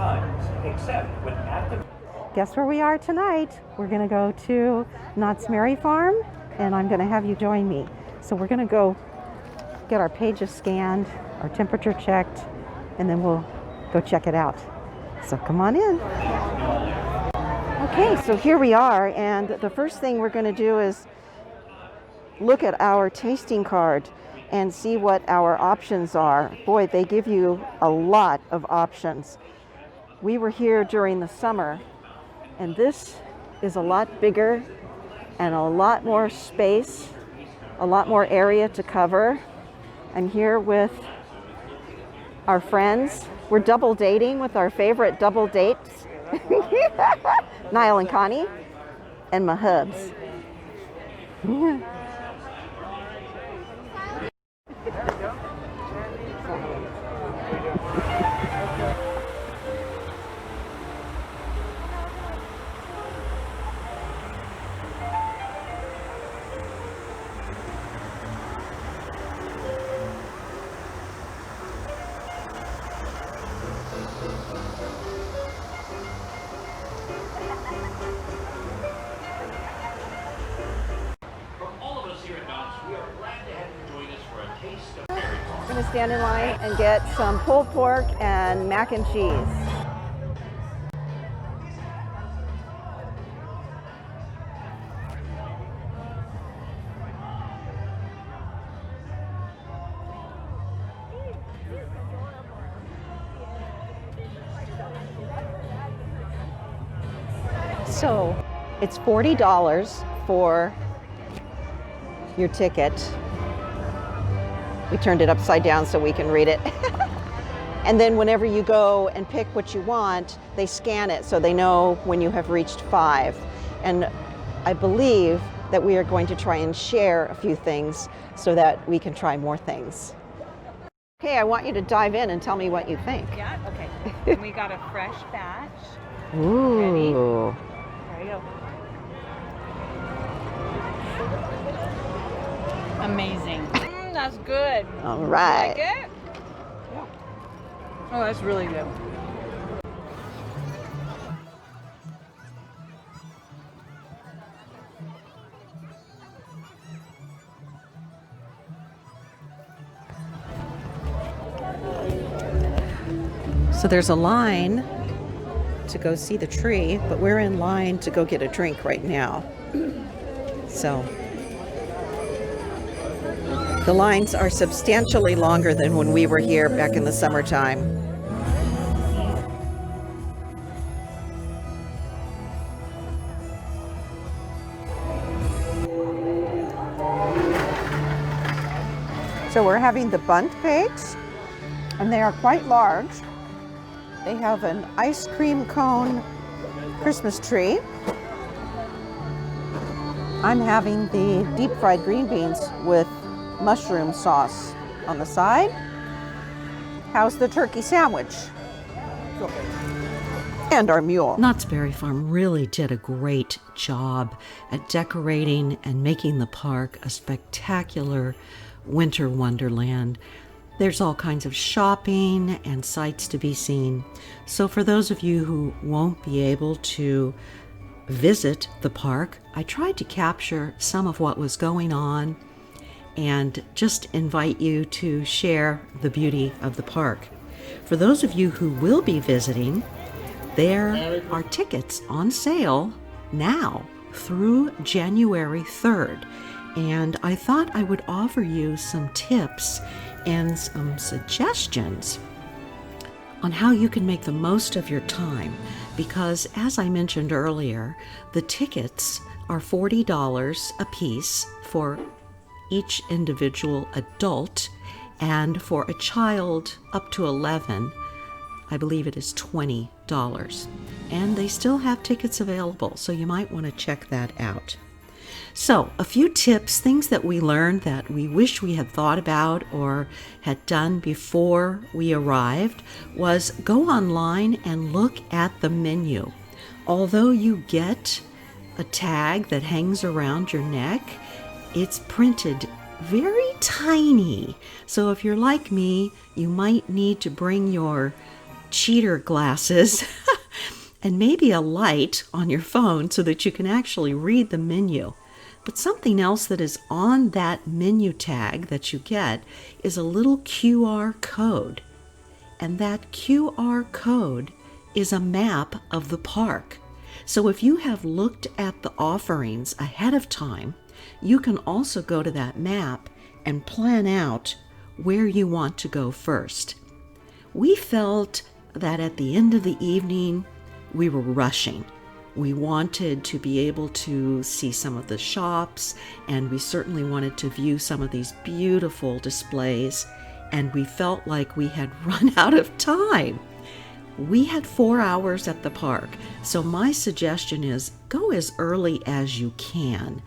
times, except when active. Guess where we are tonight? We're gonna go to Knott's Merry Farm, and I'm gonna have you join me. So we're gonna go get our pages scanned, our temperature checked, and then we'll go check it out. So come on in. Okay, so here we are, and the first thing we're gonna do is look at our tasting card and see what our options are. Boy, they give you a lot of options. We were here during the summer, and this is a lot bigger and a lot more space, a lot more area to cover. I'm here with our friends. We're double dating with our favorite double dates, Niall and Connie, and my hubs. I'm gonna stand in line and get some pulled pork and mac and cheese. So it's $40 for your ticket. We turned it upside down so we can read it. And then whenever you go and pick what you want, they scan it so they know when you have reached 5. And I believe that we are going to try and share a few things so that we can try more things. Okay, I want you to dive in and tell me what you think. Yeah, okay. And we got a fresh batch. Ooh. Ready? There you go. Amazing. That's good. All right. Like it? Yeah. Oh, that's really good. So there's a line to go see the tree, but we're in line to go get a drink right now. So the lines are substantially longer than when we were here back in the summertime. So we're having the bundt cakes, and they are quite large. They have an ice cream cone Christmas tree. I'm having the deep fried green beans with mushroom sauce on the side. How's the turkey sandwich? And our mule. Knott's Berry Farm really did a great job at decorating and making the park a spectacular winter wonderland. There's all kinds of shopping and sights to be seen. So for those of you who won't be able to visit the park, I tried to capture some of what was going on and just invite you to share the beauty of the park. For those of you who will be visiting, there are tickets on sale now through January 3rd. And I thought I would offer you some tips and some suggestions on how you can make the most of your time. Because as I mentioned earlier, the tickets are $40 a piece for each individual adult, and for a child up to 11, I believe it is $20. And they still have tickets available, so you might want to check that out. So, a few tips, things that we learned that we wish we had thought about or had done before we arrived, was go online and look at the menu. Although you get a tag that hangs around your neck, it's printed very tiny. So if you're like me, you might need to bring your cheater glasses and maybe a light on your phone so that you can actually read the menu. But something else that is on that menu tag that you get is a little QR code. And that QR code is a map of the park. So if you have looked at the offerings ahead of time, you can also go to that map and plan out where you want to go first. We felt that at the end of the evening, we were rushing. We wanted to be able to see some of the shops, and we certainly wanted to view some of these beautiful displays, and we felt like we had run out of time. We had 4 hours at the park, so my suggestion is go as early as you can.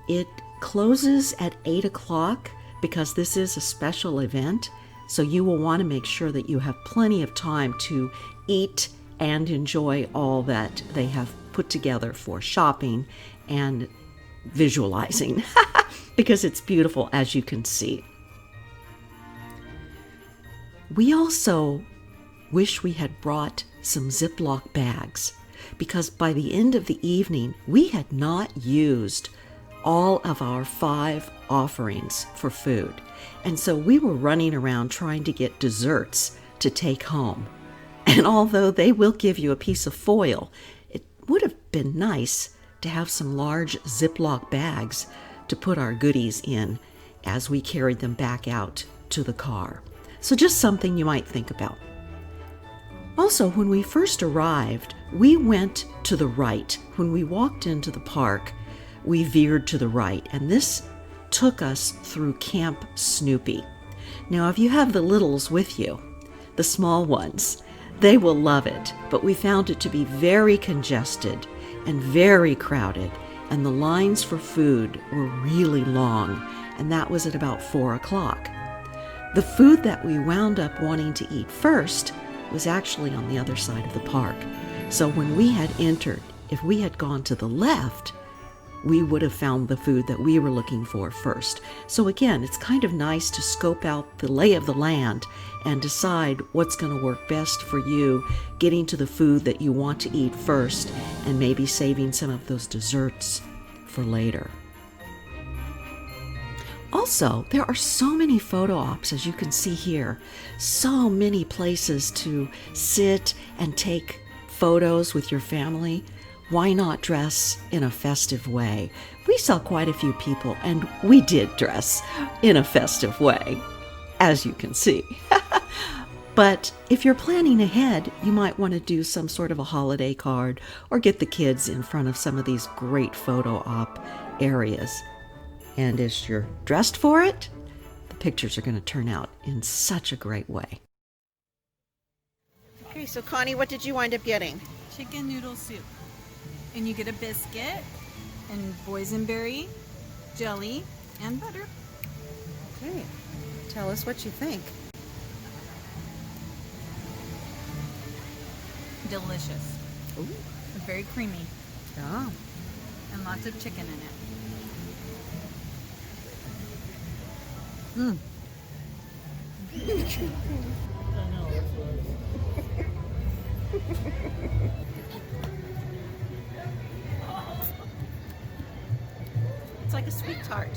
It closes at 8 o'clock because this is a special event, so you will want to make sure that you have plenty of time to eat and enjoy all that they have put together for shopping and visualizing because it's beautiful, as you can see. We also wish we had brought some Ziploc bags because by the end of the evening, we had not used all of our 5 offerings for food. And so we were running around trying to get desserts to take home. And although they will give you a piece of foil, it would have been nice to have some large Ziploc bags to put our goodies in as we carried them back out to the car. So just something you might think about. Also, when we first arrived, we went to the right. When we walked into the park, we veered to the right, and this took us through Camp Snoopy. Now, if you have the littles with you, the small ones, they will love it, but we found it to be very congested and very crowded, and the lines for food were really long, and that was at about 4 o'clock. The food that we wound up wanting to eat first was actually on the other side of the park. So when we had entered, if we had gone to the left, we would have found the food that we were looking for first. So again, it's kind of nice to scope out the lay of the land and decide what's going to work best for you, getting to the food that you want to eat first and maybe saving some of those desserts for later. Also, there are so many photo ops, as you can see here, so many places to sit and take photos with your family. Why not dress in a festive way? We saw quite a few people, and we did dress in a festive way, as you can see. But if you're planning ahead, you might want to do some sort of a holiday card or get the kids in front of some of these great photo op areas. And as you're dressed for it, the pictures are going to turn out in such a great way. Okay, so Connie, what did you wind up getting? Chicken noodle soup. And you get a biscuit and boysenberry, jelly, and butter. Okay, tell us what you think. Delicious. Ooh. Very creamy. Yeah. And lots of chicken in it. Mm. It's like a sweet tart.